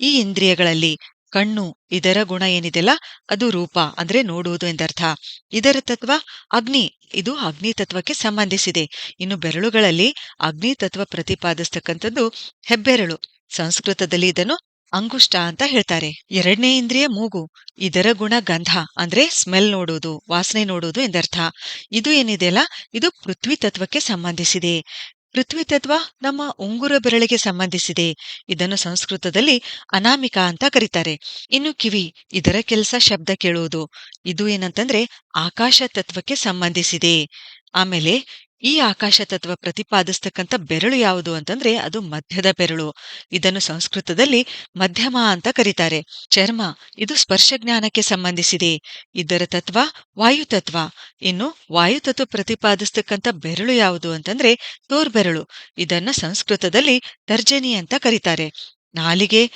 ಈ ಇಂದ್ರಿಯಗಳಲ್ಲಿ ಕಣ್ಣು ಇದರ ಗುಣ ಏನಿದೆಯಲ್ಲ ಅದು ರೂಪ ಅಂದ್ರೆ ನೋಡುವುದು ಎಂದರ್ಥ. ಇದರ ತತ್ವ ಅಗ್ನಿ, ಇದು ಅಗ್ನಿ ತತ್ವಕ್ಕೆ ಸಂಬಂಧಿಸಿದೆ. ಇನ್ನು ಬೆರಳುಗಳಲ್ಲಿ ಅಗ್ನಿ ತತ್ವ ಪ್ರತಿಪಾದಿಸ್ತಕ್ಕಂಥದ್ದು ಹೆಬ್ಬೆರಳು. ಸಂಸ್ಕೃತದಲ್ಲಿ ಇದನ್ನು ಅಂಗುಷ್ಟ ಅಂತ ಹೇಳ್ತಾರೆ. ಎರಡನೇ ಇಂದ್ರಿಯ ಮೂಗು, ಇದರ ಗುಣ ಗಂಧ ಅಂದ್ರೆ ಸ್ಮೆಲ್ ನೋಡುವುದು, ವಾಸನೆ ನೋಡುವುದು ಎಂದರ್ಥ. ಇದು ಏನಿದೆಯಲ್ಲ ಇದು ಪೃಥ್ವಿ ತತ್ವಕ್ಕೆ ಸಂಬಂಧಿಸಿದೆ. ಪೃಥ್ವಿ ತತ್ವ ನಮ್ಮ ಉಂಗುರ ಬೆರಳಿಗೆ ಸಂಬಂಧಿಸಿದೆ. ಇದನ್ನು ಸಂಸ್ಕೃತದಲ್ಲಿ ಅನಾಮಿಕ ಅಂತ ಕರೀತಾರೆ. ಇನ್ನು ಕಿವಿ, ಇದರ ಕೆಲಸ ಶಬ್ದ ಕೇಳುವುದು. ಇದು ಏನಂತಂದ್ರೆ ಆಕಾಶ ತತ್ವಕ್ಕೆ ಸಂಬಂಧಿಸಿದೆ. ಆಮೇಲೆ ಈ ಆಕಾಶ ತತ್ವ ಪ್ರತಿಪಾದಿಸ್ತಕ್ಕಂಥ ಬೆರಳು ಯಾವುದು ಅಂತಂದ್ರೆ ಅದು ಮಧ್ಯದ ಬೆರಳು. ಇದನ್ನು ಸಂಸ್ಕೃತದಲ್ಲಿ ಮಧ್ಯಮ ಅಂತ ಕರೀತಾರೆ. ಚರ್ಮ, ಇದು ಸ್ಪರ್ಶ ಜ್ಞಾನಕ್ಕೆ ಸಂಬಂಧಿಸಿದೆ. ಇದರ ತತ್ವ ವಾಯುತತ್ವ. ಇನ್ನು ವಾಯುತತ್ವ ಪ್ರತಿಪಾದಿಸ್ತಕ್ಕಂಥ ಬೆರಳು ಯಾವುದು ಅಂತಂದ್ರೆ ತೋರ್ಬೆರಳು. ಇದನ್ನ ಸಂಸ್ಕೃತದಲ್ಲಿ ತರ್ಜನಿ ಅಂತ ಕರೀತಾರೆ. ನಾಲಿಗೆ,